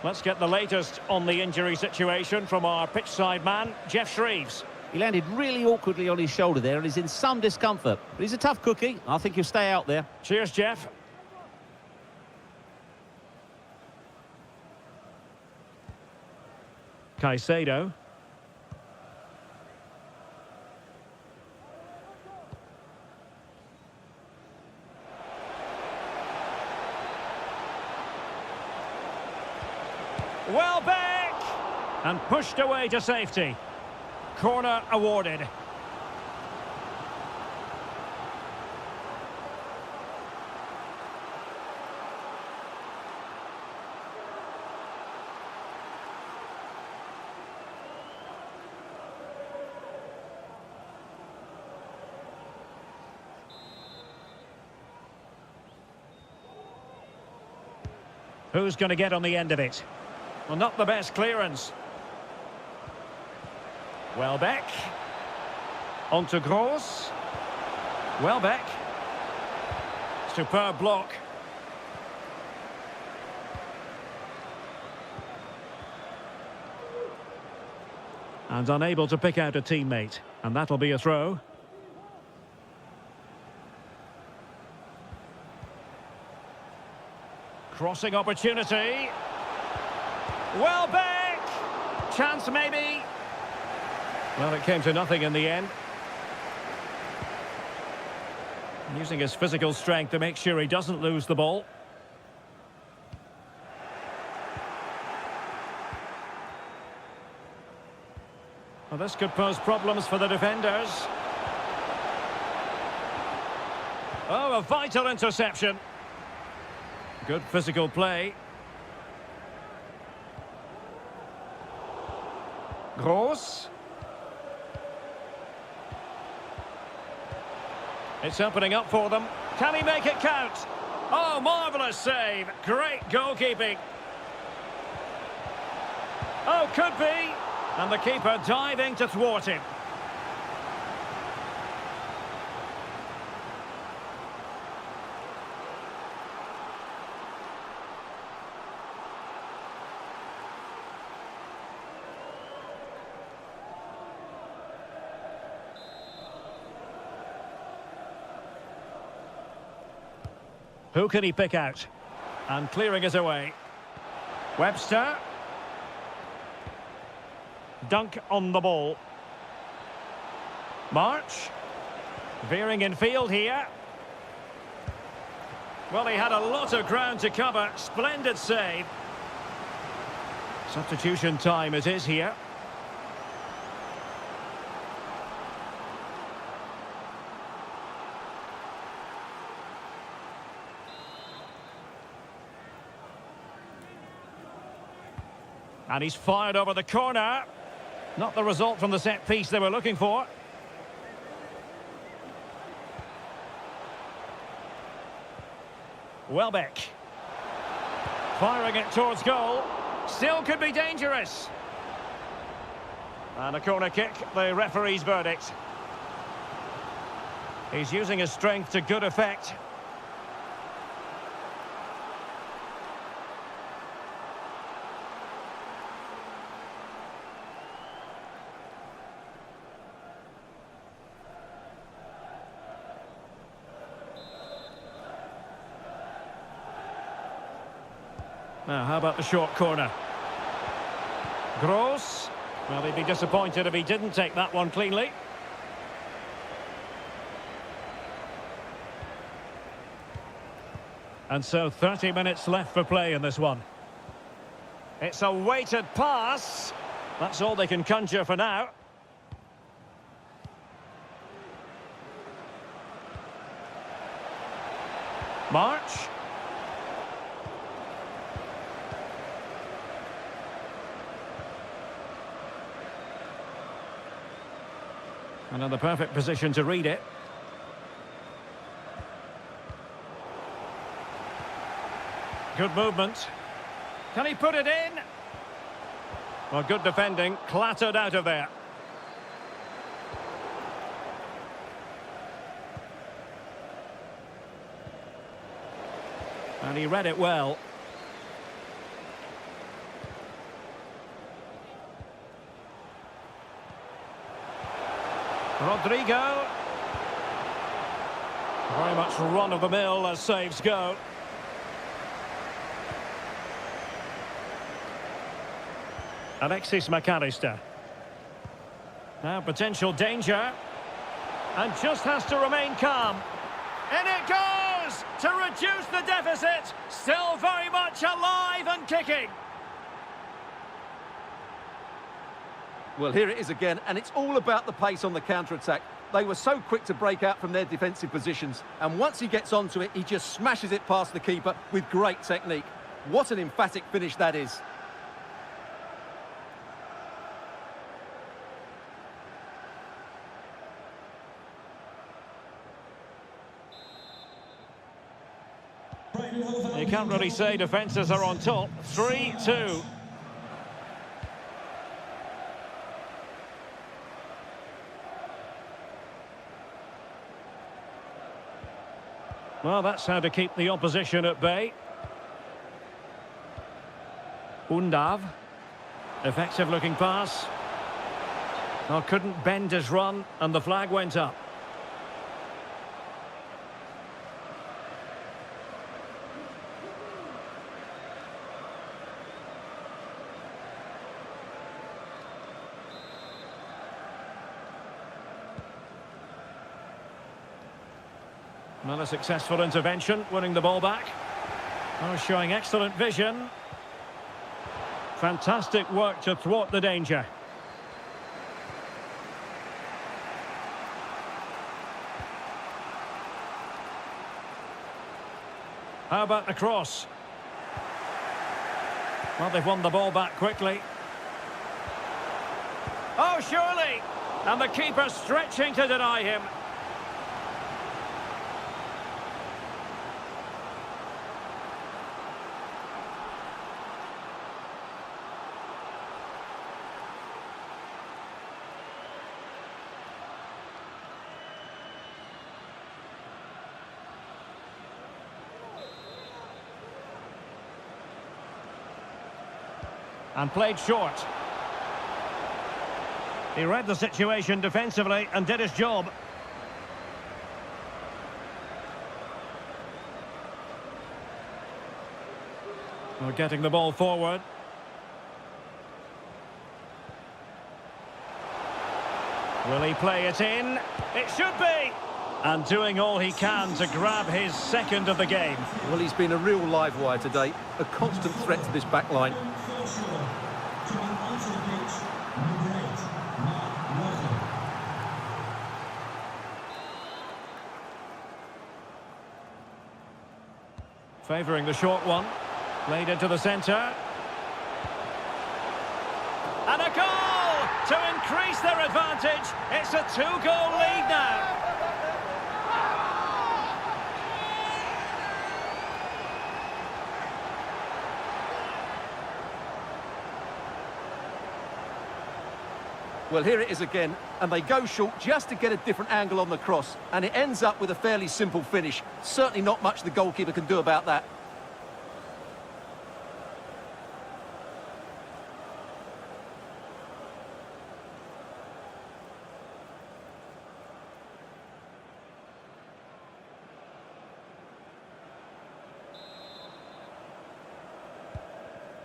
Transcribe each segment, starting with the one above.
Let's get the latest on the injury situation from our pitchside man, Jeff Shreves. He landed really awkwardly on his shoulder there and is in some discomfort. But he's a tough cookie. I think he'll stay out there. Cheers, Jeff. Caicedo. Well back! And pushed away to safety. Corner awarded. Who's going to get on the end of it? Well, not the best clearance. Welbeck. On to Gross. Welbeck. Superb block. And unable to pick out a teammate. And that'll be a throw. Crossing opportunity. Welbeck! Chance maybe. Well, it came to nothing in the end. Using his physical strength to make sure he doesn't lose the ball. Well, this could pose problems for the defenders. Oh, a vital interception. Good physical play. Gross. It's opening up for them. Can he make it count? Oh, marvellous save. Great goalkeeping. Oh, could be. And the keeper diving to thwart him. Who can he pick out? And clearing it away. Webster. Dunk on the ball. March. Veering in field here. Well, he had a lot of ground to cover. Splendid save. Substitution time it is here. And he's fired over the corner. Not the result from the set piece they were looking for. Welbeck. Firing it towards goal. Still could be dangerous. And a corner kick, the referee's verdict. He's using his strength to good effect. Now, how about the short corner? Gross. Well, he'd be disappointed if he didn't take that one cleanly. And so 30 minutes left for play in this one. It's a weighted pass. That's all they can conjure for now. March. And in the perfect position to read it. Good movement. Can he put it in? Well, good defending, clattered out of there. And he read it well. Rodrigo. Very much run-of-the-mill as saves go. Alexis McAllister. Now potential danger. And just has to remain calm. In it goes! To reduce the deficit. Still very much alive and kicking. Well, here it is again, and it's all about the pace on the counter-attack. They were so quick to break out from their defensive positions, and once he gets onto it, he just smashes it past the keeper with great technique. What an emphatic finish that is. You can't really say defences are on top. 3-2. Well, that's how to keep the opposition at bay. Undav. Effective looking pass. Well, couldn't bend his run, and the flag went up. Well, a successful intervention, winning the ball back. Oh, showing excellent vision. Fantastic work to thwart the danger. How about the cross? Well, they've won the ball back quickly. Oh, surely! And the keeper stretching to deny him. And played short. He read the situation defensively and did his job. Well, getting the ball forward. Will he play it in? It should be! And doing all he can to grab his second of the game. Well, he's been a real live wire today, a constant threat to this back line. Favouring the short one. Played into the centre. And a goal to increase their advantage. It's a 2-goal lead now. Well, here it is again, and they go short just to get a different angle on the cross, and it ends up with a fairly simple finish. Certainly not much the goalkeeper can do about that.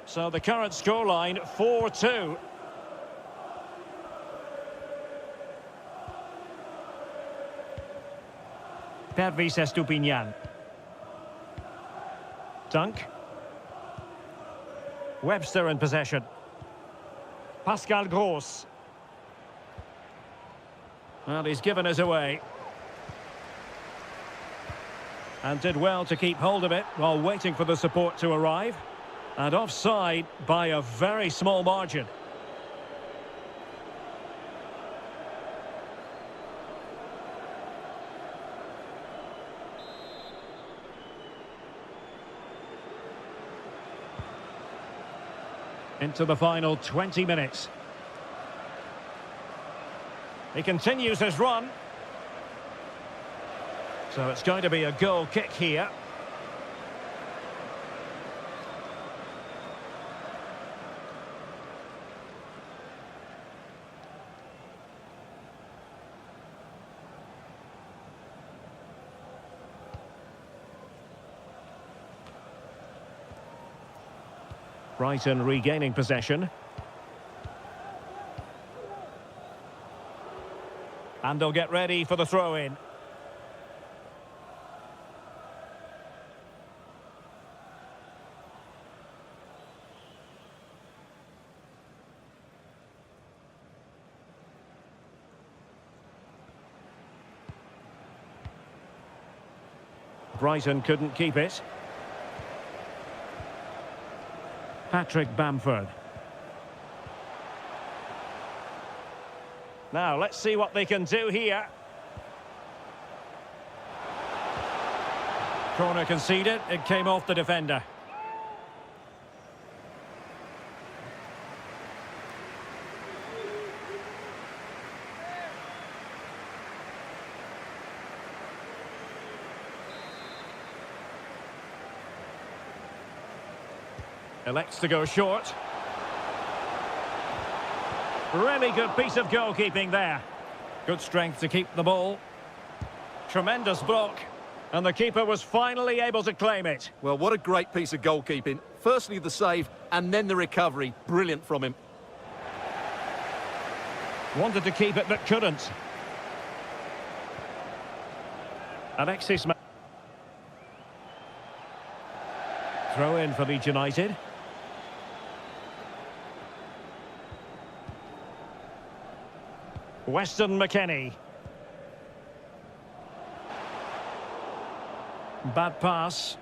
So the current scoreline, 4-2. Pervis Estupinian. Dunk. Webster in possession. Pascal Gross. Well, he's given us away. And did well to keep hold of it while waiting for the support to arrive. And offside by a very small margin. Into the final 20 minutes. He continues his run. So it's going to be a goal kick here. Brighton regaining possession. And they'll get ready for the throw-in. Brighton couldn't keep it. Patrick Bamford. Now, let's see what they can do here. Corner conceded. It came off the defender. Elects to go short. Really good piece of goalkeeping there. Good strength to keep the ball. Tremendous block. And the keeper was finally able to claim it. Well, what a great piece of goalkeeping. Firstly, the save, and then the recovery. Brilliant from him. Wanted to keep it, but couldn't. Alexis. Throw in for Leeds United. Weston McKennie. Bad pass.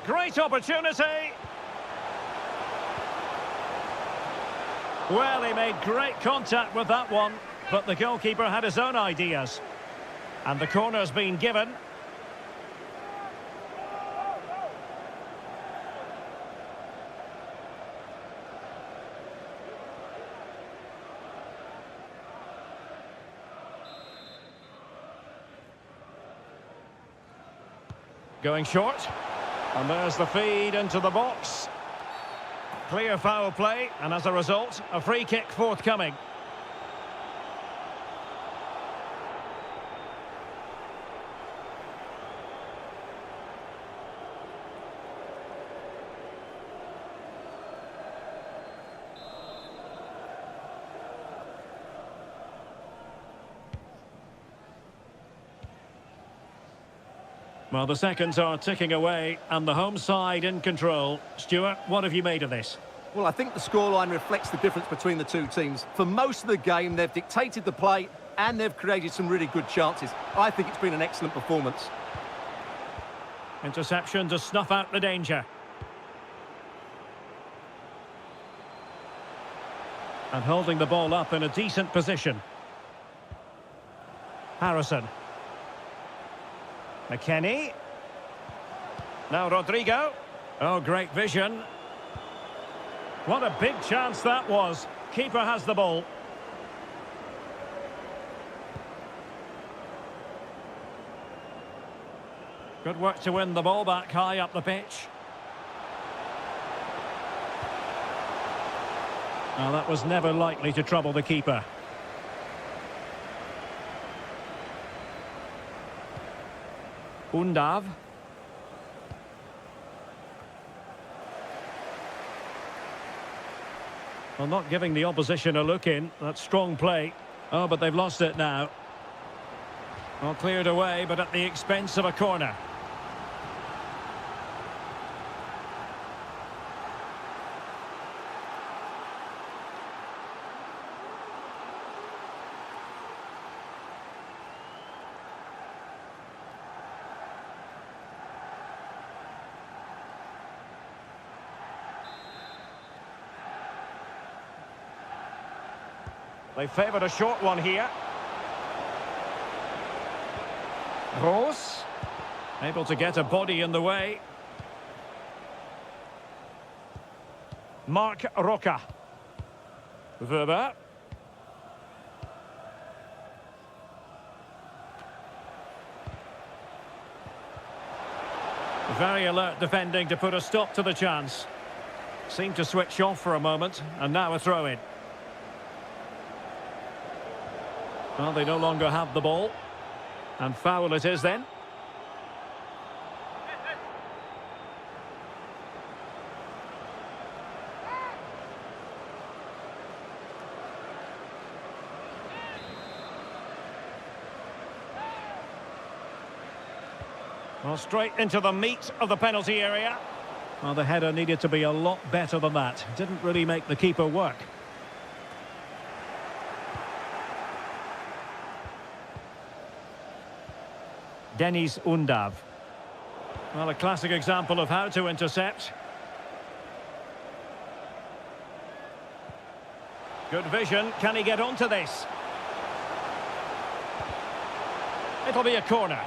Great opportunity. Well, he made great contact with that one, but the goalkeeper had his own ideas. And the corner's been given. Going short. And there's the feed into the box. Clear foul play, and as a result, a free kick forthcoming. Well, the seconds are ticking away, and the home side in control. Stuart, what have you made of this? Well, I think the scoreline reflects the difference between the two teams. For most of the game, they've dictated the play, and they've created some really good chances. I think it's been an excellent performance. Interception to snuff out the danger. And holding the ball up in a decent position. Harrison. McKennie. Now Rodrigo. Oh, great vision. What a big chance that was. Keeper has the ball. Good work to win the ball back high up the pitch. Now that was never likely to trouble the keeper. Undav. Well, not giving the opposition a look in. That's strong play. Oh, but they've lost it now. Well, cleared away, but at the expense of a corner. They favoured a short one here. Rose. Able to get a body in the way. Mark Roca. Weber. Very alert defending to put a stop to the chance. Seemed to switch off for a moment, and now a throw-in. Well, they no longer have the ball. And foul it is then. Well, straight into the meat of the penalty area. Well, the header needed to be a lot better than that. Didn't really make the keeper work. Deniz Undav. Well, a classic example of how to intercept. Good vision. Can he get onto this? It'll be a corner.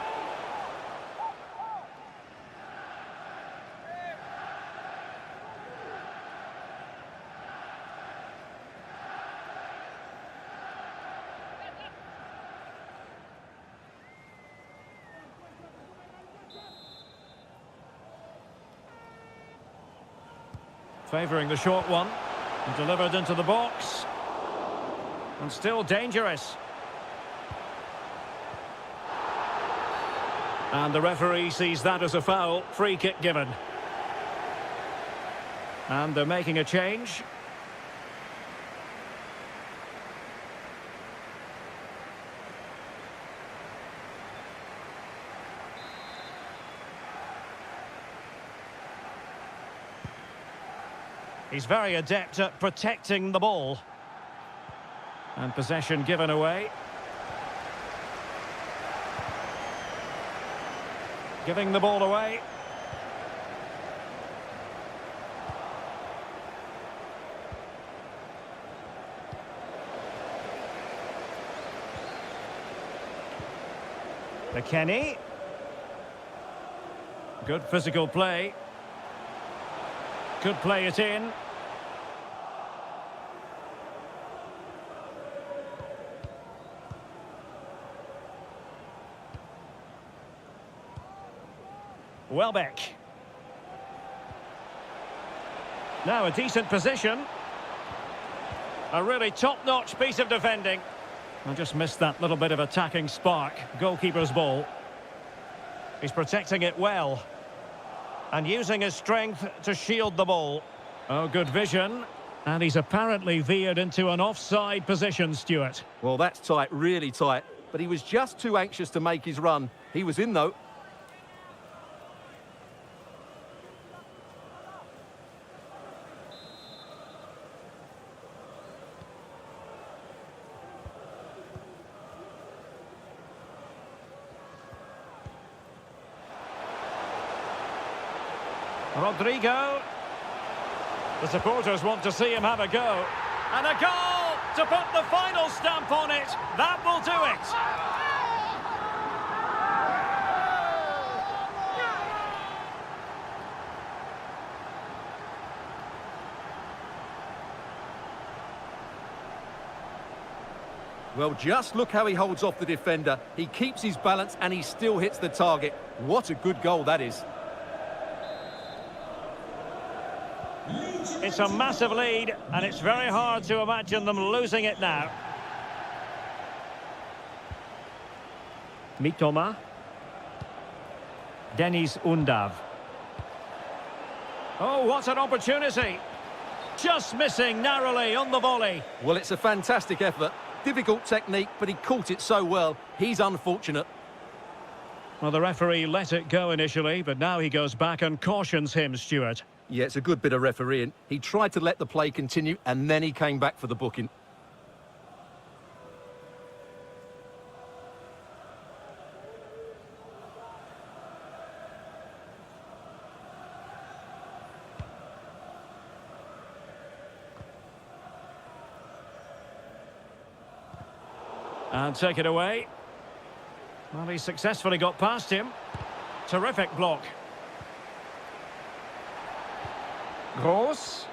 Favouring the short one. And delivered into the box. And still dangerous. And the referee sees that as a foul. Free kick given. And they're making a change. He's very adept at protecting the ball. And possession given away. Giving the ball away. McKennie. Good physical play. Could play it in. Welbeck. Now a decent position. A really top-notch piece of defending. I just missed that little bit of attacking spark. Goalkeeper's ball. He's protecting it well. And using his strength to shield the ball. Oh, good vision. And he's apparently veered into an offside position, Stuart. Well, that's tight, really tight. But he was just too anxious to make his run. He was in, though. Rodrigo. The supporters want to see him have a go. And a goal to put the final stamp on it. That will do it. Well, just look how he holds off the defender. He keeps his balance and he still hits the target. What a good goal that is. It's a massive lead, and it's very hard to imagine them losing it now. Mitoma. Deniz Undav. Oh, what an opportunity. Just missing narrowly on the volley. Well, it's a fantastic effort. Difficult technique, but he caught it so well. He's unfortunate. Well, the referee let it go initially, but now he goes back and cautions him, Stuart. Yeah, it's a good bit of refereeing. He tried to let the play continue, and then he came back for the booking. And take it away. Well, he successfully got past him. Terrific block. Gross.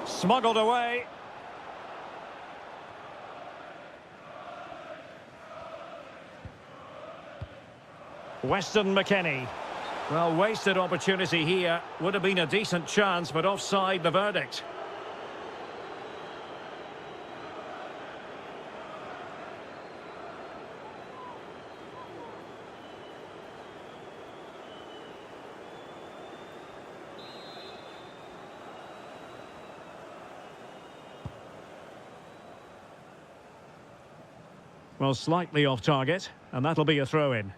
Smuggled away. Weston McKennie. Well, wasted opportunity here. Would have been a decent chance, but offside the verdict. Well, slightly off target, and that'll be a throw-in.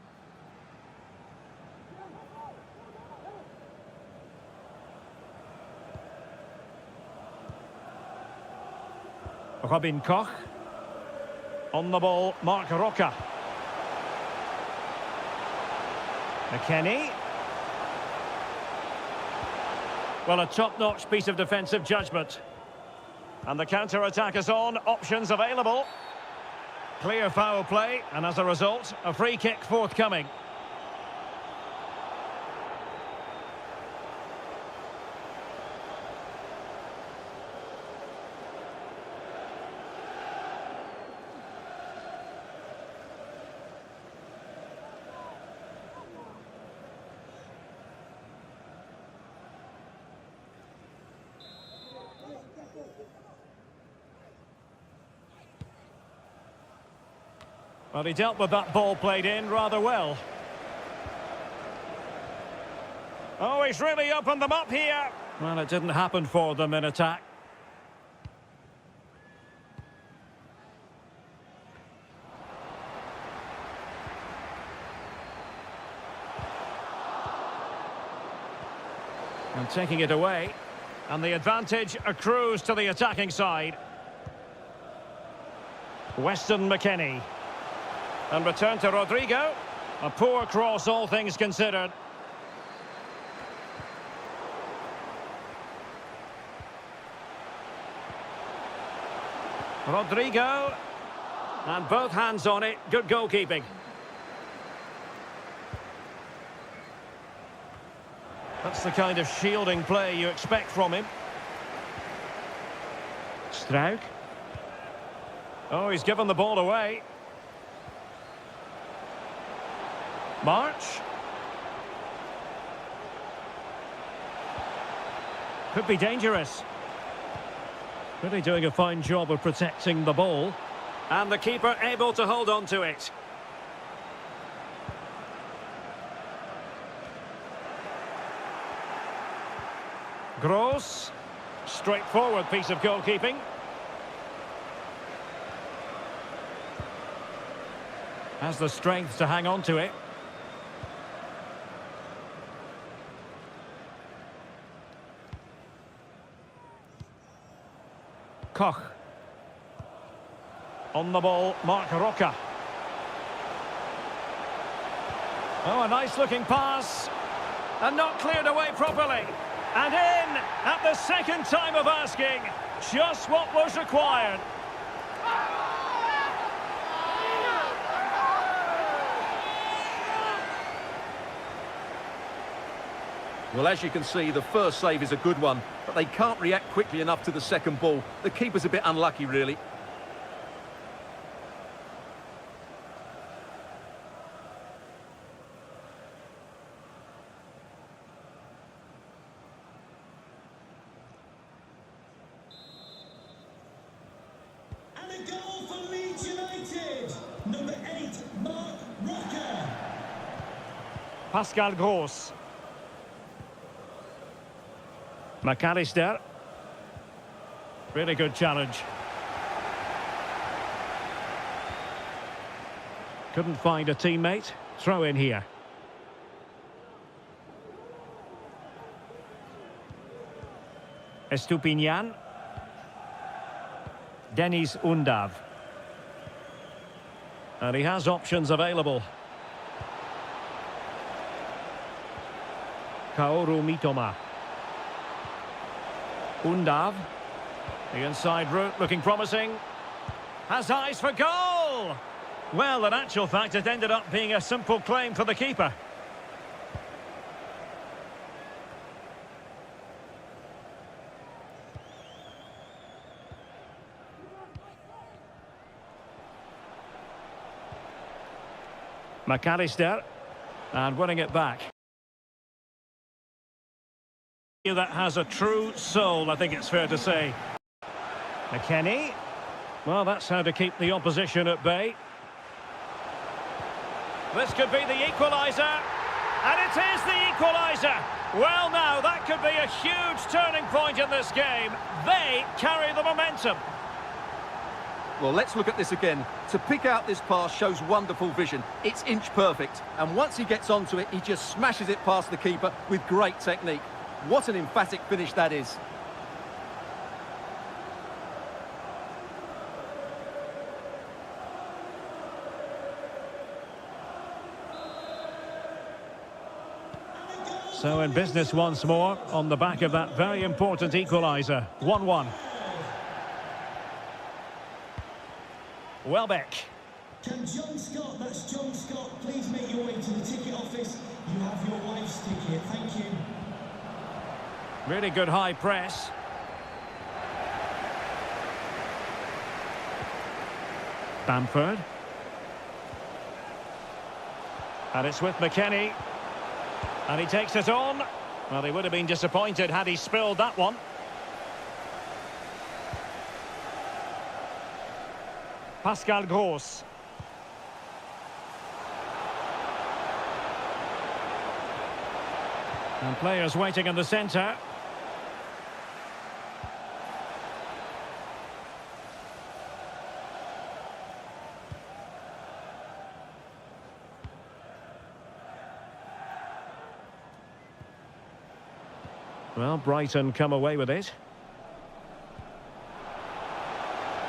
Robin Koch. On the ball, Mark Roca. McKennie. Well, a top-notch piece of defensive judgment. And the counter-attack is on, options available. Clear foul play, and as a result, a free kick forthcoming. Well, he dealt with that ball played in rather well. Oh, he's really opened them up here. Well, it didn't happen for them in attack. And taking it away. And the advantage accrues to the attacking side. Weston McKennie. And return to Rodrigo. A poor cross, all things considered. Rodrigo. And both hands on it. Good goalkeeping. That's the kind of shielding play you expect from him. Struijk. Oh, he's given the ball away. March. Could be dangerous. Really doing a fine job of protecting the ball. And the keeper able to hold on to it. Gross. Straightforward piece of goalkeeping. Has the strength to hang on to it. Koch. On the ball, Mark Roca. Oh, a nice looking pass. And not cleared away properly. And in at the second time of asking. Just what was required. Well, as you can see, the first save is a good one, but they can't react quickly enough to the second ball. The keeper's a bit unlucky, really. And a goal for Leeds United. Number 8, Mark Roca. Pascal Gross. McAllister. Really good challenge. Couldn't find a teammate. Throw in here. Estupinian. Denis Undav. And he has options available. Kaoru Mitoma. Undav. The inside route looking promising. Has eyes for goal! Well, in actual fact, it ended up being a simple claim for the keeper. McAllister. And winning it back. That has a true soul, I think it's fair to say. McKennie. Well, that's how to keep the opposition at bay. This could be the equaliser. And it is the equaliser. Well, now, that could be a huge turning point in this game. They carry the momentum. Well, let's look at this again. To pick out this pass shows wonderful vision. It's inch perfect. And once he gets onto it, he just smashes it past the keeper with great technique. What an emphatic finish that is. So in business once more on the back of that very important equaliser. 1-1. Welbeck. Can John Scott, that's John Scott, please make your way to the ticket office? You have your wife's ticket, thank you. Really good high press. Bamford. And it's with McKennie. And he takes it on. Well, he would have been disappointed had he spilled that one. Pascal Gross. And players waiting in the centre. Well, Brighton come away with it.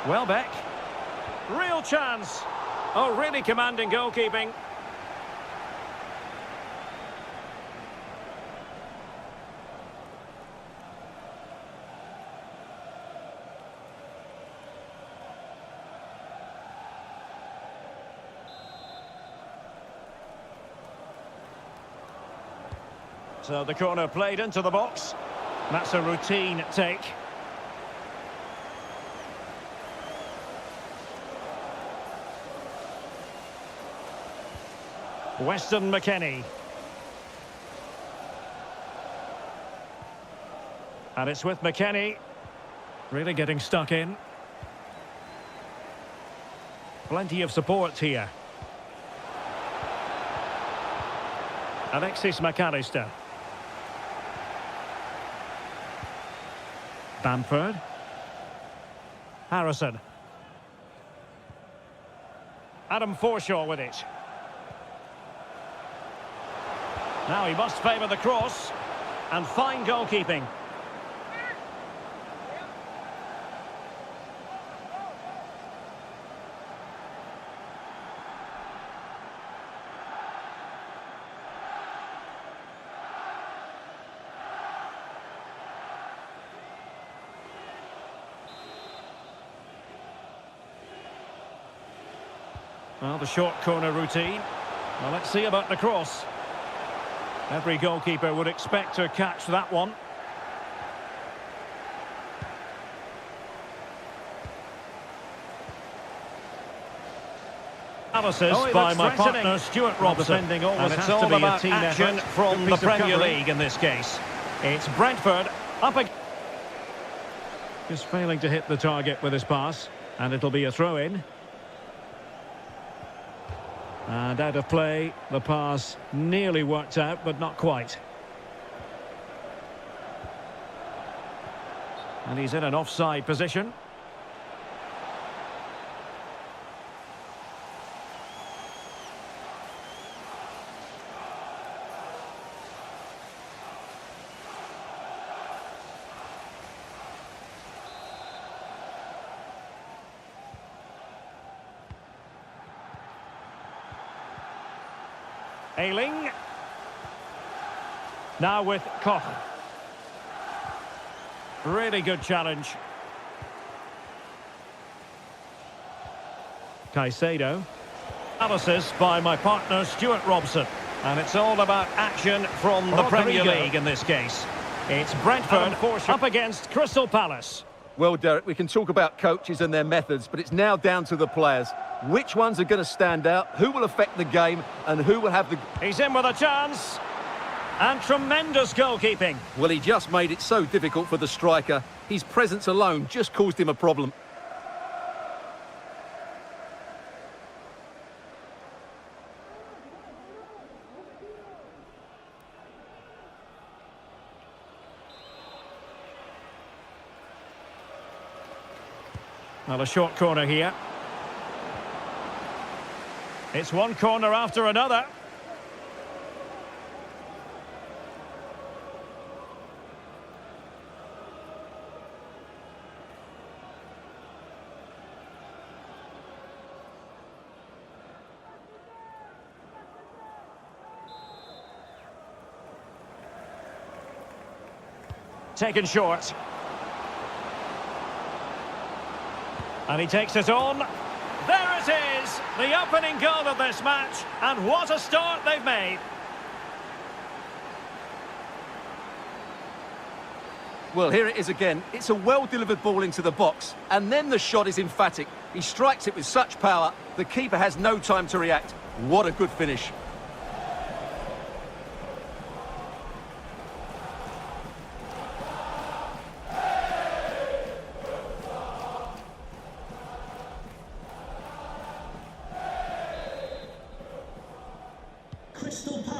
Welbeck. Real chance. Oh, really commanding goalkeeping. So the corner played into the box. That's a routine take. Weston McKennie. And it's with McKennie. Really getting stuck in. Plenty of support here. Alexis McAllister. Bamford. Harrison. Adam Forshaw with it. Now he must favour the cross. And fine goalkeeping. Well, the short corner routine. Well, let's see about the cross. Every goalkeeper would expect to catch that one. Analysis by my partner Stuart Robson. And it's all about action from the Premier League in this case. It's Brentford up against... Just failing to hit the target with his pass. And it'll be a throw-in. And out of play, the pass nearly worked out, but not quite. And he's in an offside position. Ayling. Now with Koch. Really good challenge. Caicedo. Analysis by my partner Stuart Robson. And it's all about action from the Premier League in this case. It's Brentford up against Crystal Palace. Well, Derek, we can talk about coaches and their methods, but it's now down to the players. Which ones are going to stand out, who will affect the game, and who will have the... He's in with a chance. And tremendous goalkeeping. Well, he just made it so difficult for the striker. His presence alone just caused him a problem. Well, a short corner here. It's one corner after another. Taken short. And he takes it on. There it is, the opening goal of this match. And what a start they've made. Well, here it is again. It's a well-delivered ball into the box. And then the shot is emphatic. He strikes it with such power, the keeper has no time to react. What a good finish.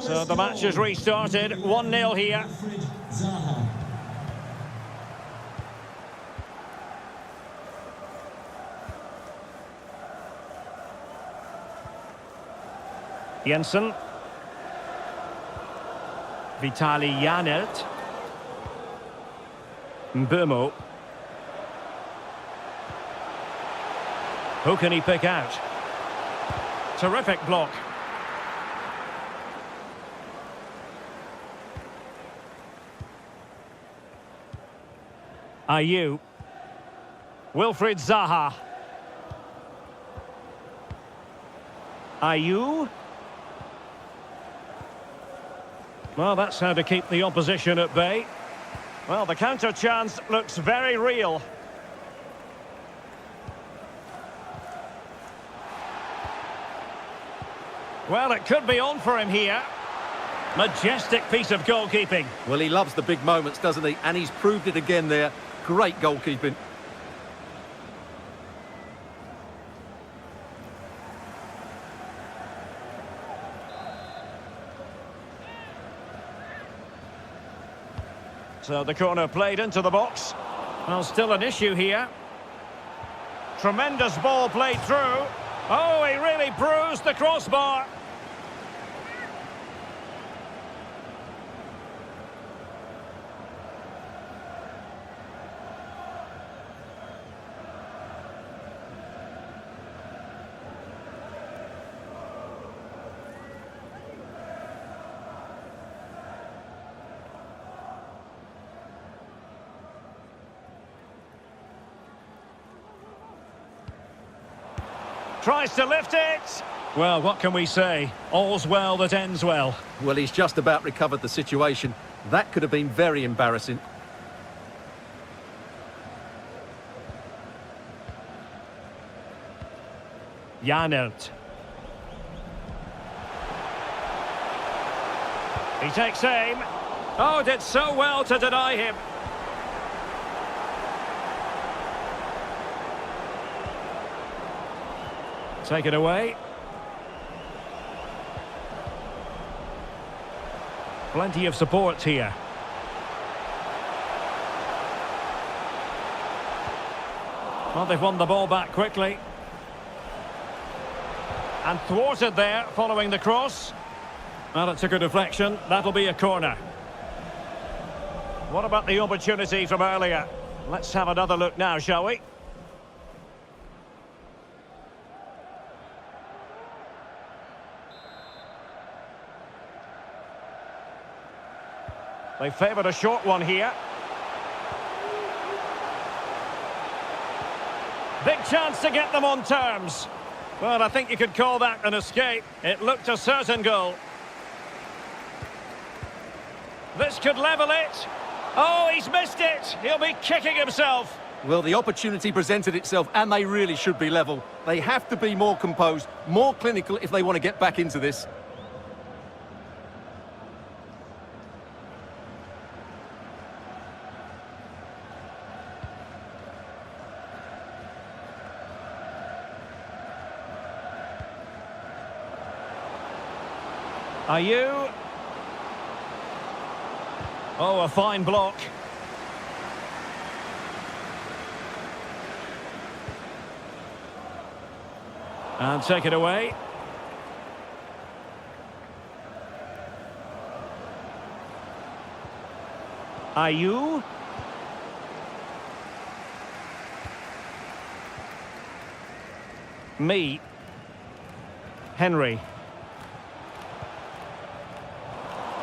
So the match has restarted, 1-0 here. Jensen. Vitali Janelt. Mbeumo. Who can he pick out? Terrific block. Ayew. Wilfried Zaha. Ayew. Well, that's how to keep the opposition at bay. Well, the counter chance looks very real. Well, it could be on for him here. Majestic piece of goalkeeping. Well, he loves the big moments, doesn't he? And he's proved it again there. Great goalkeeping. So the corner played into the box. Well, still an issue here. Tremendous ball played through. Oh, he really bruised the crossbar. Tries to lift it. Well, what can we say? All's well that ends well. Well, he's just about recovered the situation. That could have been very embarrassing. Janelt. He takes aim. Oh, did so well to deny him. Take it away. Plenty of support here. Well, they've won the ball back quickly. And thwarted there following the cross. Well, it took a deflection. That'll be a corner. What about the opportunity from earlier? Let's have another look now, shall we? They favoured a short one here. Big chance to get them on terms. Well, I think you could call that an escape. It looked a certain goal. This could level it. Oh, he's missed it. He'll be kicking himself. Well, the opportunity presented itself, and they really should be level. They have to be more composed, more clinical if they want to get back into this. Ayew. Oh, a fine block. And take it away. Ayew. Me. Henry.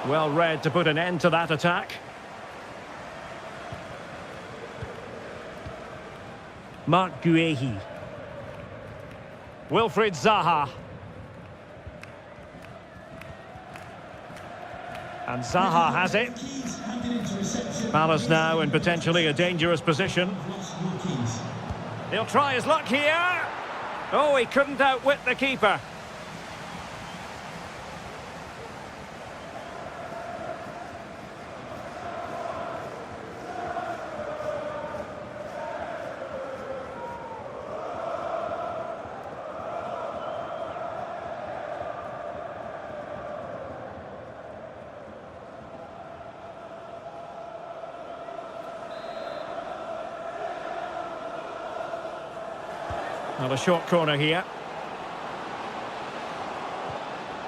Well read to put an end to that attack. Mark Guehi. Wilfried Zaha. And Zaha has it. Palace now in potentially a dangerous position. He'll try his luck here. Oh, he couldn't outwit the keeper. Not a short corner here.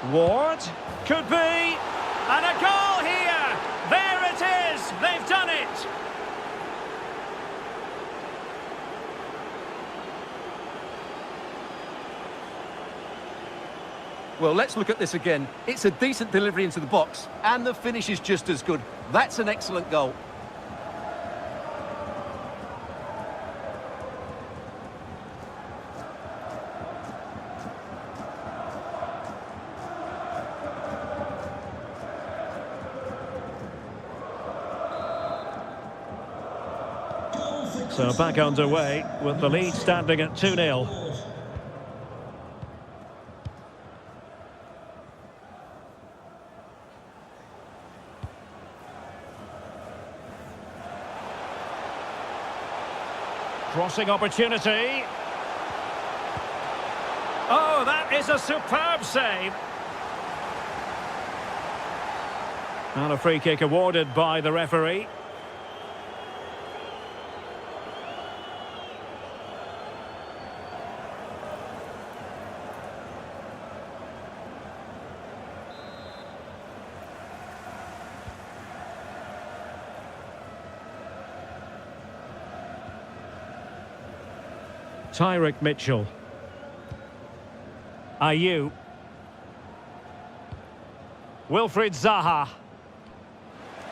Ward. Could be. And a goal here. There it is. They've done it. Well, let's look at this again. It's a decent delivery into the box, and the finish is just as good. That's an excellent goal. So back underway with the lead standing at 2-0. Crossing opportunity. Oh, that is a superb save. And a free kick awarded by the referee. Tyrick Mitchell. Ayew. Wilfried Zaha.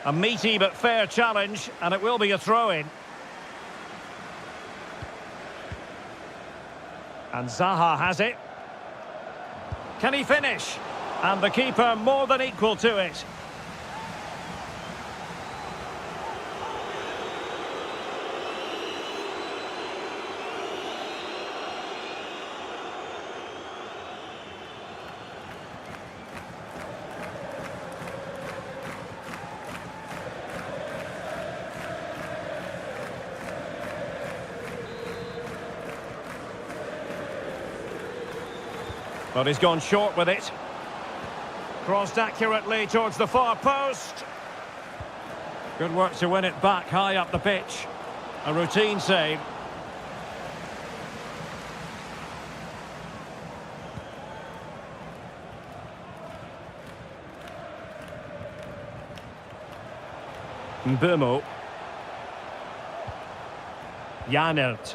A meaty but fair challenge, and it will be a throw-in. And Zaha has it. Can he finish? And the keeper more than equal to it. But he's gone short with it. Crossed accurately towards the far post. Good work to win it back high up the pitch. A routine save. Mbeumo. Janert.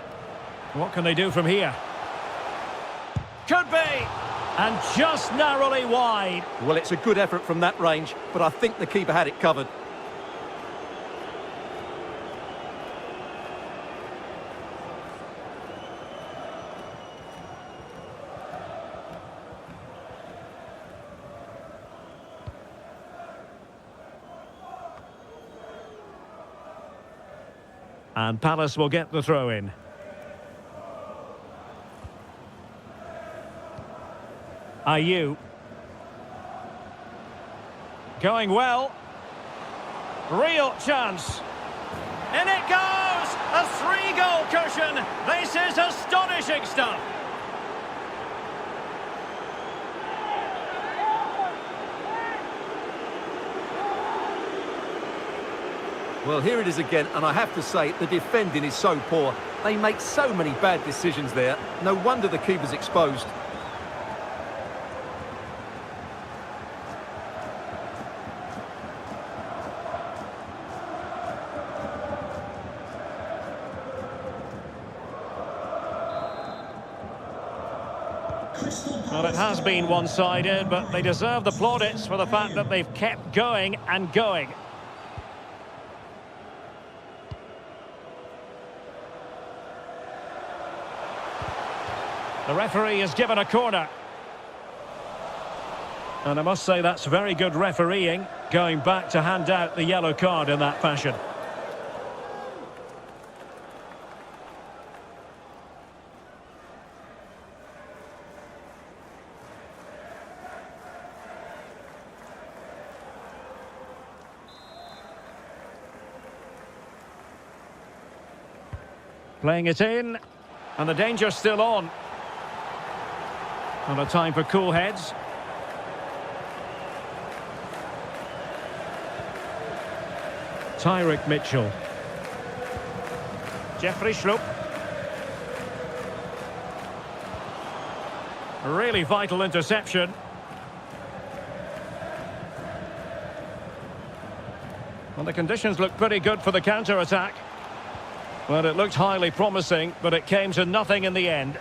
What can they do from here? Could be! And just narrowly wide. Well, it's a good effort from that range, but I think the keeper had it covered. And Palace will get the throw-in. Ayew. Going well. Real chance. In it goes! A 3-goal cushion. This is astonishing stuff. Well, here it is again, and I have to say, the defending is so poor. They make so many bad decisions there. No wonder the keeper's exposed. Crystal Palace. Well, it has been one-sided, but they deserve the plaudits for the fact that they've kept going and going. The referee has given a corner. And I must say that's very good refereeing, going back to hand out the yellow card in that fashion. Playing it in, and the danger's still on. And a time for cool heads. Tyrick Mitchell. Jeffrey Schlupp. A really vital interception. Well, the conditions look pretty good for the counter-attack. Well, it looked highly promising, but it came to nothing in the end.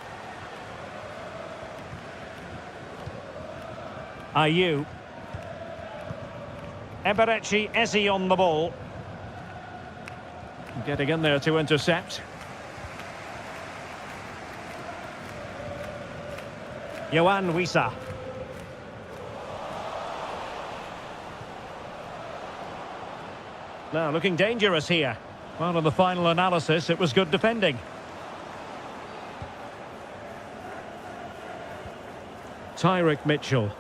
Ayew. Eberechi Eze on the ball. Getting in there to intercept. Yohan Wissa. Now looking dangerous here. Well, in the final analysis, it was good defending. Tyrick Mitchell.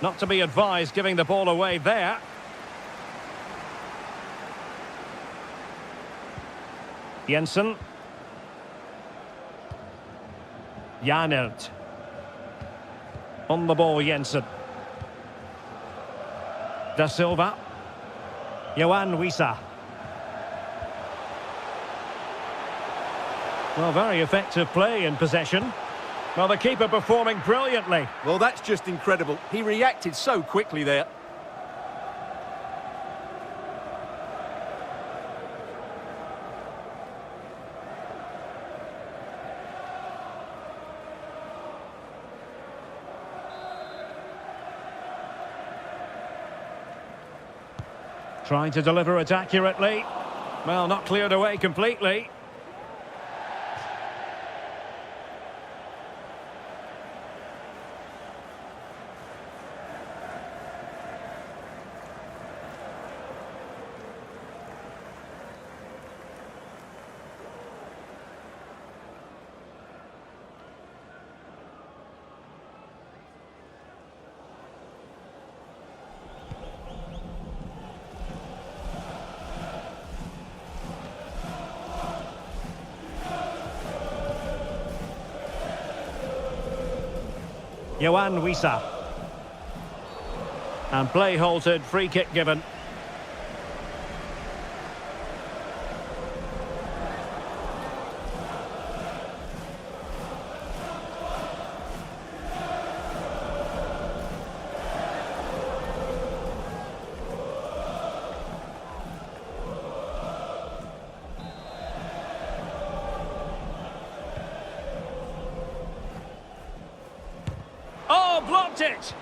Not to be advised giving the ball away there. Jensen. Janelt. On the ball, Jensen. Da Silva. Yohan Wissa. Well, very effective play in possession. Well, the keeper performing brilliantly. Well, that's just incredible. He reacted so quickly there. Trying to deliver it accurately. Well, not cleared away completely. Yohan Wissa. And play halted, free kick given. Blocked it.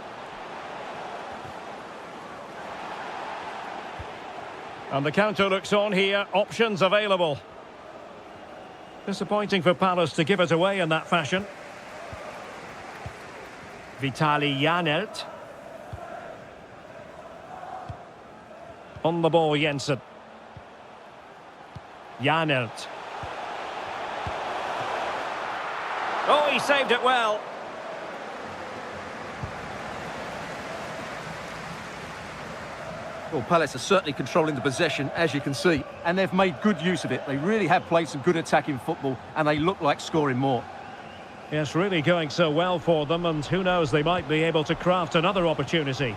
And the counter looks on here. Options available. Disappointing for Palace to give it away in that fashion. Vitaly Janelt. On the ball, Jensen. Janelt. Oh, he saved it well. Well, Palace are certainly controlling the possession, as you can see, and they've made good use of it. They really have played some good attacking football, and they look like scoring more. Yes, really going so well for them, and who knows, they might be able to craft another opportunity.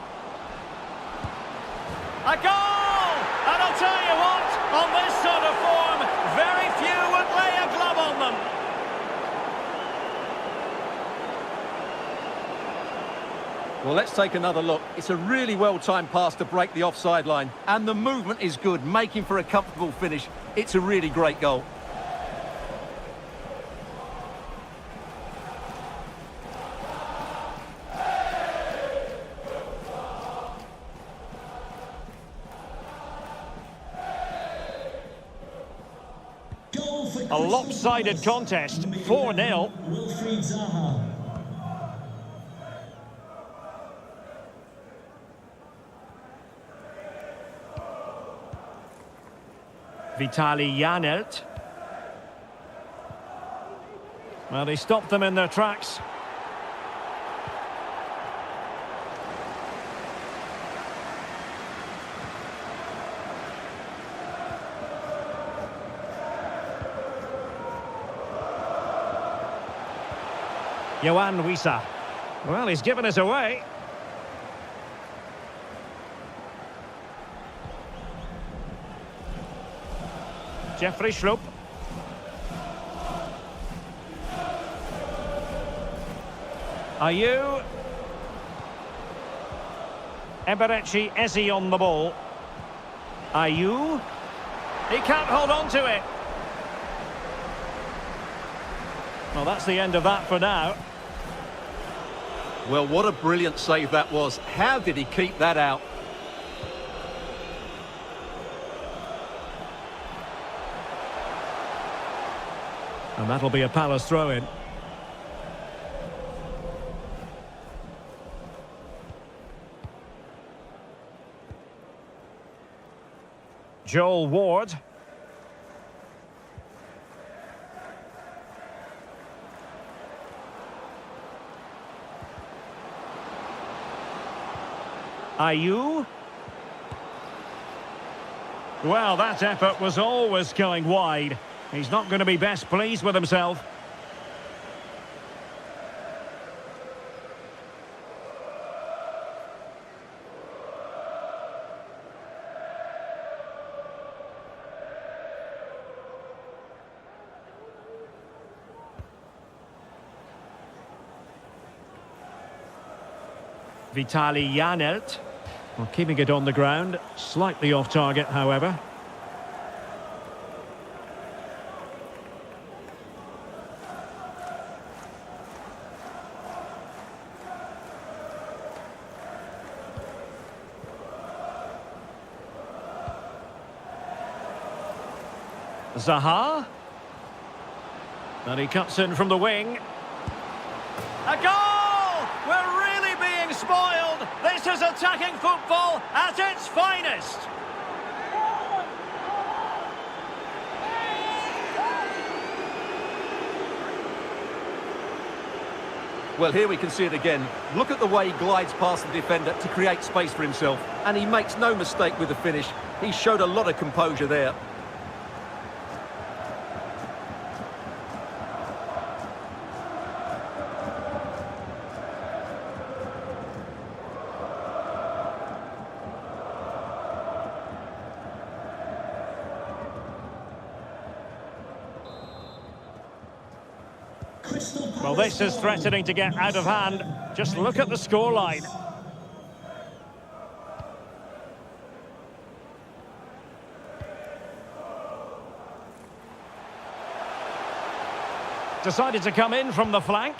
A goal! And I'll tell you what, on this sort of form, very few would lay a glove on them. Well, let's take another look. It's a really well-timed pass to break the offside line, and the movement is good, making for a comfortable finish. It's a really great goal. A lopsided contest, 4-0. Wilfried Zaha. Vitaly Janelt. Well, he stopped them in their tracks. Yohan Wissa. Well, he's given us away. Jeffrey Schlupp. Ayew. Eberechi Eze on the ball. Ayew. He can't hold on to it. Well, that's the end of that for now. Well, what a brilliant save that was. How did he keep that out? And that'll be a Palace throw-in. Joel Ward. Ayew. Well, that effort was always going wide. He's not going to be best pleased with himself. Vitaly Janelt. Well, keeping it on the ground, slightly off target, however. Zaha. And he cuts in from the wing. A goal! We're really being spoiled. This is attacking football at its finest. Well, here we can see it again. Look at the way he glides past the defender to create space for himself. And he makes no mistake with the finish. He showed a lot of composure there. Well, this is threatening to get out of hand. Just look at the scoreline. Decided to come in from the flank.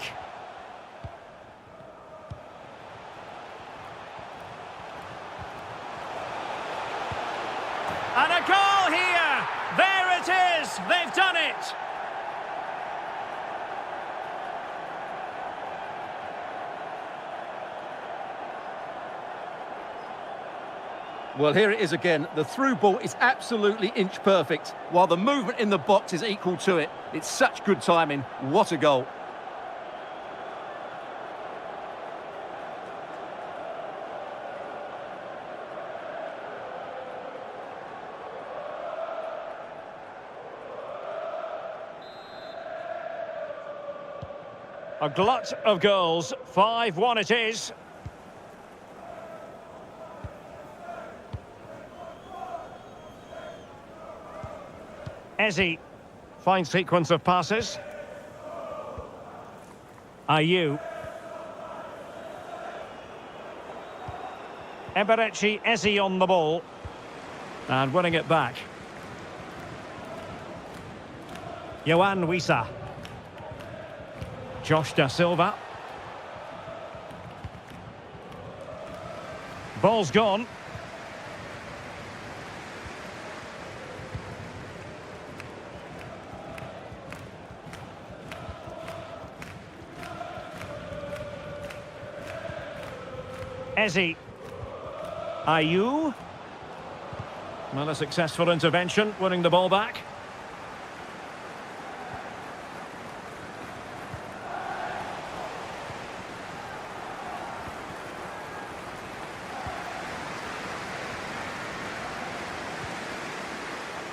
And a goal here! There it is! They've done it! Well, here it is again. The through ball is absolutely inch perfect, while the movement in the box is equal to it. It's such good timing. What a goal. A glut of goals. 5-1 it is. Eze. Fine sequence of passes. Ayew. Eberechi Eze on the ball. And winning it back. Yohan Wissa. Josh Da Silva. Ball's gone. Eze. Ayew. Well, a successful intervention, winning the ball back.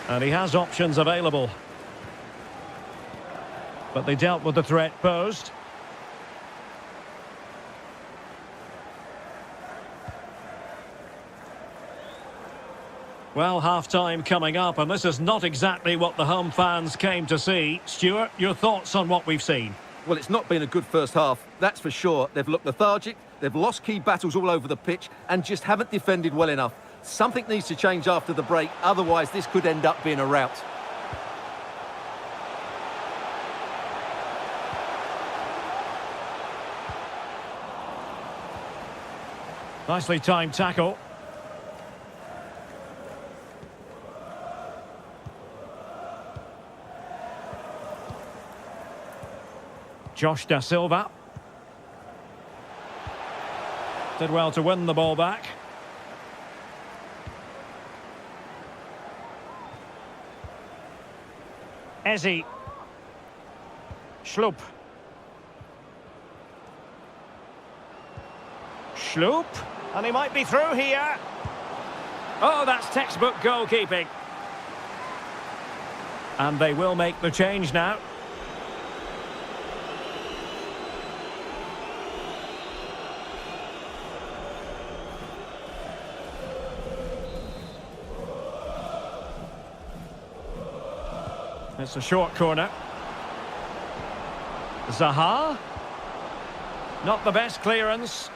And he has options available. But they dealt with the threat posed. Well, half-time coming up, and this is not exactly what the home fans came to see. Stuart, your thoughts on what we've seen? Well, it's not been a good first half, that's for sure. They've looked lethargic, they've lost key battles all over the pitch, and just haven't defended well enough. Something needs to change after the break, otherwise this could end up being a rout. Nicely timed tackle. Josh Da Silva. Did well to win the ball back. Eze. Schlupp. Schlupp. And he might be through here. Oh, that's textbook goalkeeping. And they will make the change now. It's a short corner. Zaha. Not the best clearance.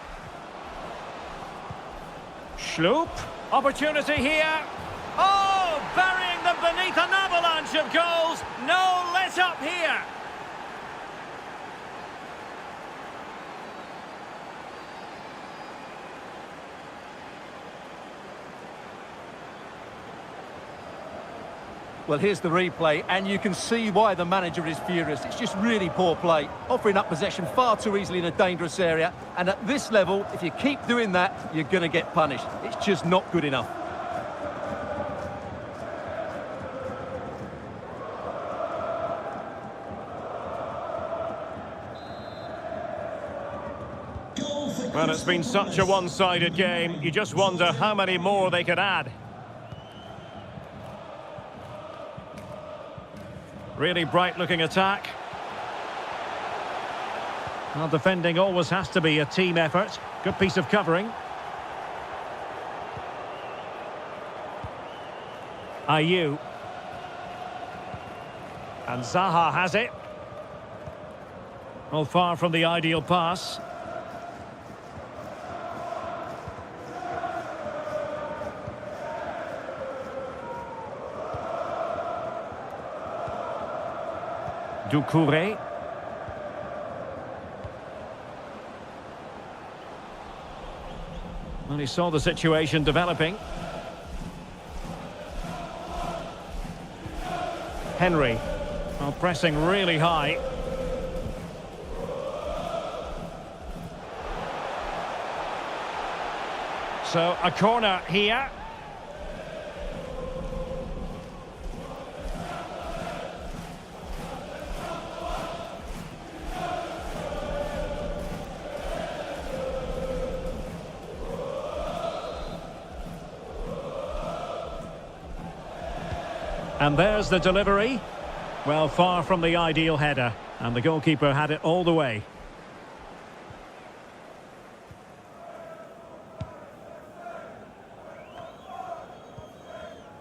Schlupp. Opportunity here. Oh, burying them beneath an avalanche of goals. No let up here. Well, here's the replay, and you can see why the manager is furious. It's just really poor play, offering up possession far too easily in a dangerous area. And at this level, if you keep doing that, you're going to get punished. It's just not good enough. Well, it's been such a one-sided game. You just wonder how many more they could add. Really bright-looking attack. Well, defending always has to be a team effort. Good piece of covering. Ayew. And Zaha has it. Well, far from the ideal pass. Doucouré. Well, he saw the situation developing. Henry. Well, pressing really high. So, a corner here. And there's the delivery. Well, far from the ideal header. And the goalkeeper had it all the way.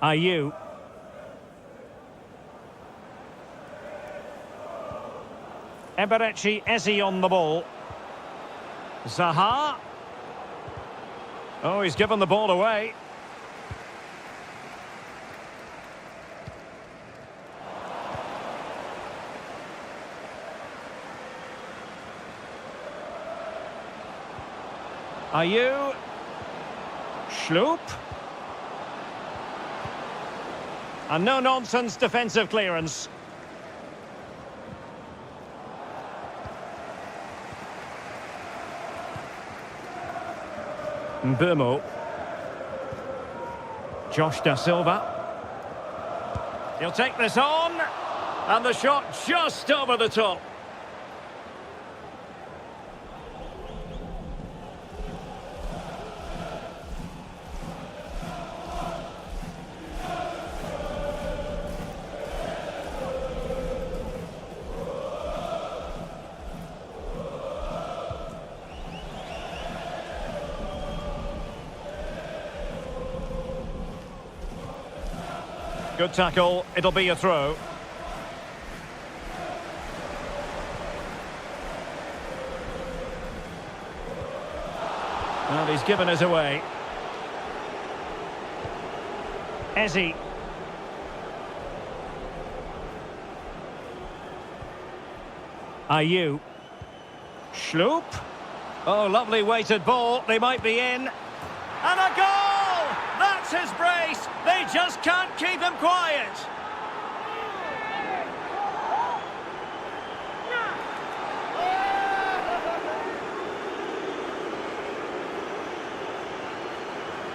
Ayew. Eberechi Eze on the ball. Zaha. Oh, he's given the ball away. Ayew. Schlupp. And no-nonsense defensive clearance. Mbumo. Josh Da Silva. He'll take this on. And the shot just over the top. Good tackle, it'll be a throw. And he's given us away. Eze. Ayew. Schloop. Oh, lovely weighted ball. They might be in. And a goal! That's his brace. They just can't keep him quiet.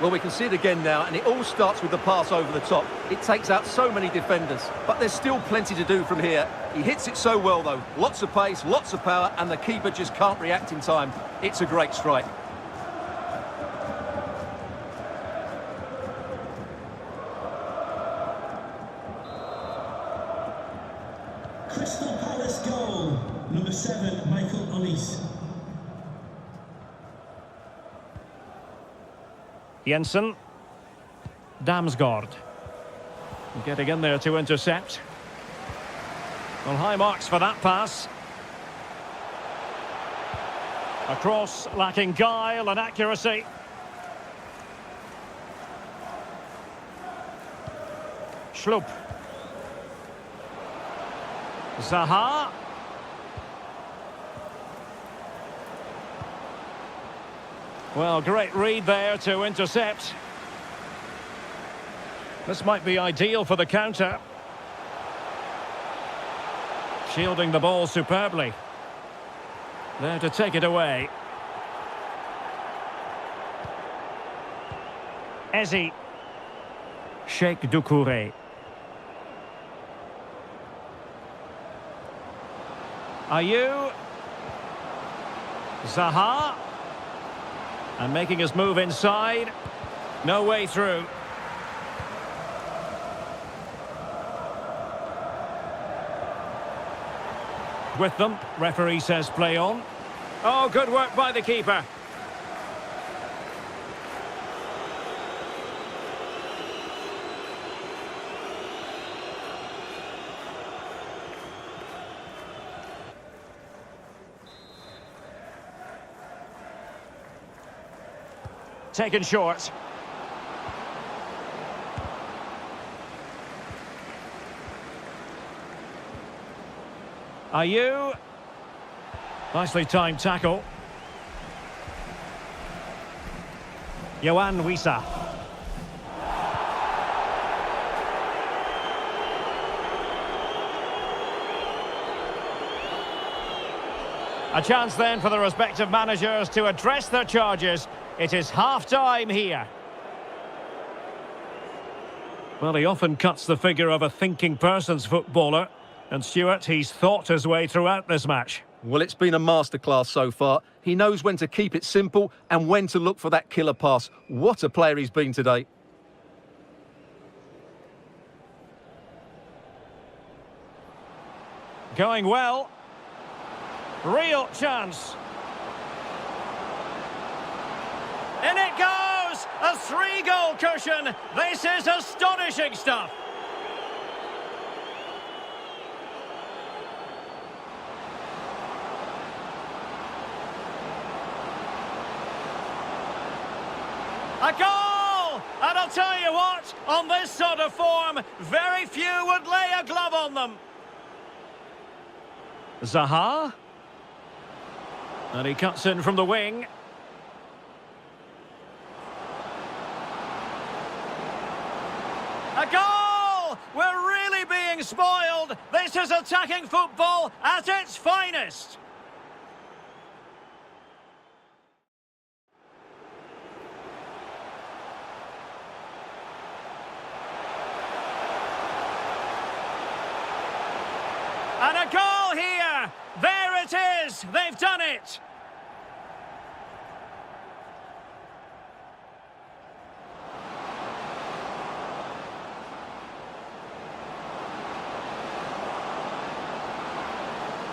Well, we can see it again now, and it all starts with the pass over the top. It takes out so many defenders, but there's still plenty to do from here. He hits it so well, though. Lots of pace, lots of power, and the keeper just can't react in time. It's a great strike. Crystal Palace goal, number 7, Michael Olise. Jensen. Damsgaard. Getting in there to intercept. Well, high marks for that pass. A cross lacking guile and accuracy. Schloop. Zaha. Well, great read there to intercept. This might be ideal for the counter. Shielding the ball superbly. There to take it away. Eze. Sheikh Doucouré. Ayew. Zaha. And making his move inside. No way through. With them, referee says play on. Oh, good work by the keeper. Taken short. Ayew. Nicely timed tackle. Yohan Wissa. A chance then for the respective managers to address their charges. It is half-time here. Well, he often cuts the figure of a thinking person's footballer. And Stuart, he's thought his way throughout this match. Well, it's been a masterclass so far. He knows when to keep it simple and when to look for that killer pass. What a player he's been today. Going well. Real chance. In it goes! A 3-goal cushion. This is astonishing stuff. A goal! And I'll tell you what, on this sort of form, very few would lay a glove on them. Zaha. And he cuts in from the wing. A goal! We're really being spoiled. This is attacking football at its finest. And a goal here! There it is! They've done it!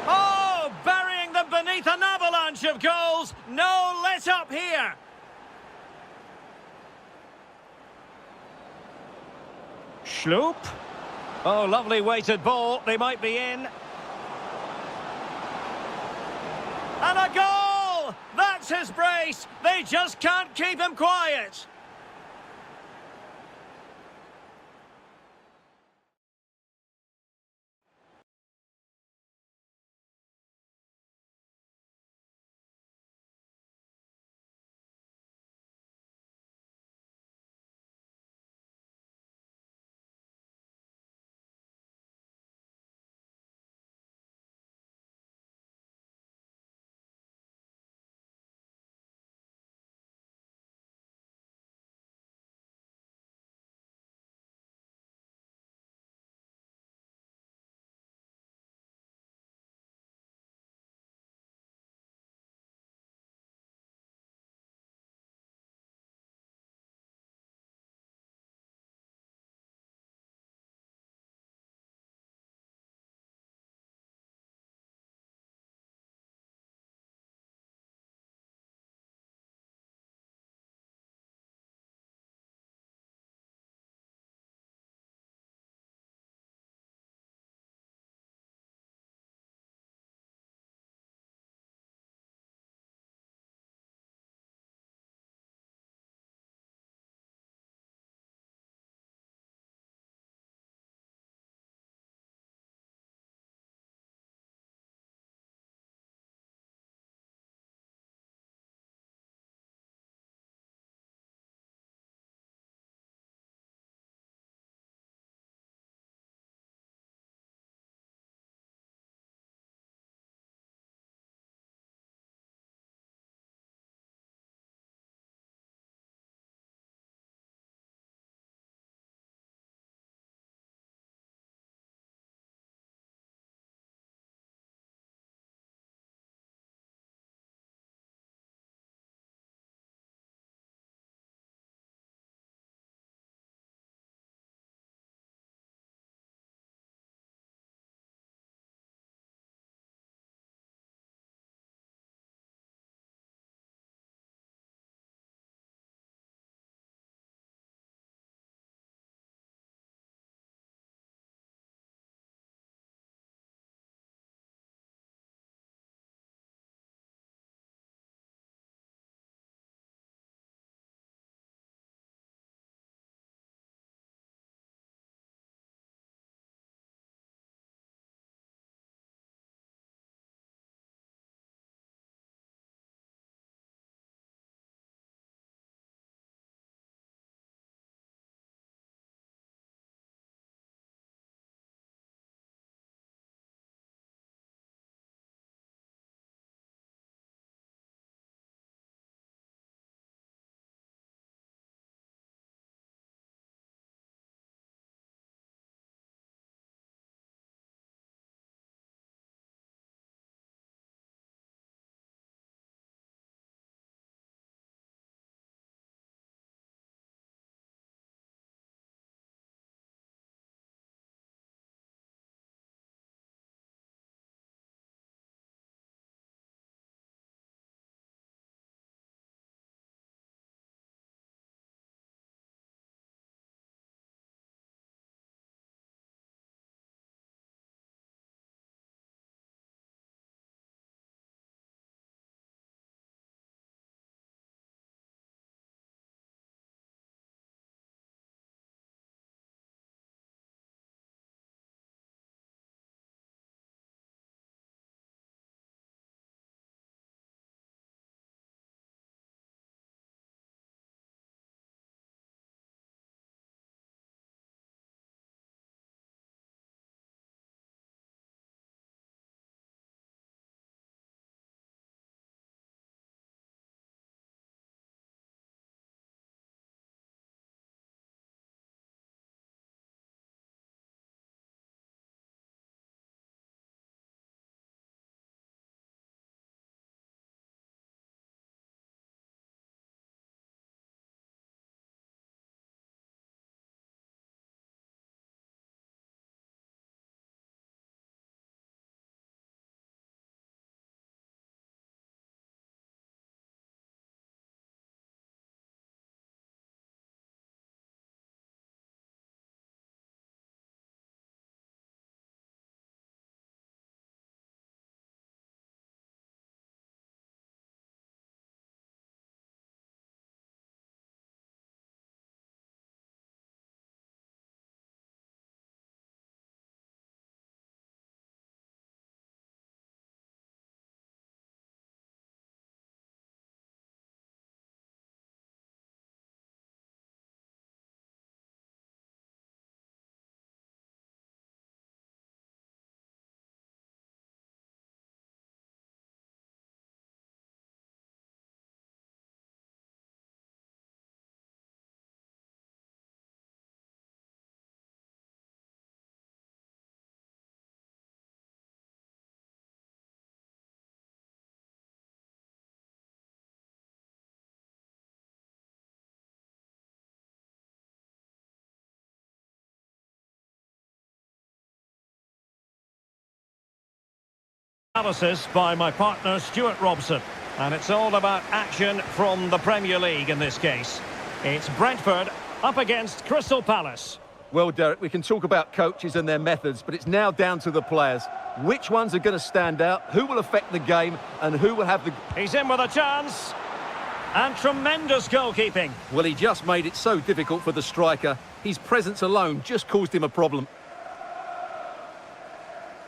Oh, burying them beneath an avalanche of goals! No let up here! Schloop. Oh, lovely weighted ball. They might be in. And a goal! That's his brace. They just can't keep him quiet. Analysis by my partner Stuart Robson. And it's all about action from the Premier League in this case. It's Brentford up against Crystal Palace. Well, Derek, we can talk about coaches and their methods, but it's now down to the players. Which ones are going to stand out, who will affect the game, and who will have the... He's in with a chance. And tremendous goalkeeping. Well, he just made it so difficult for the striker. His presence alone just caused him a problem.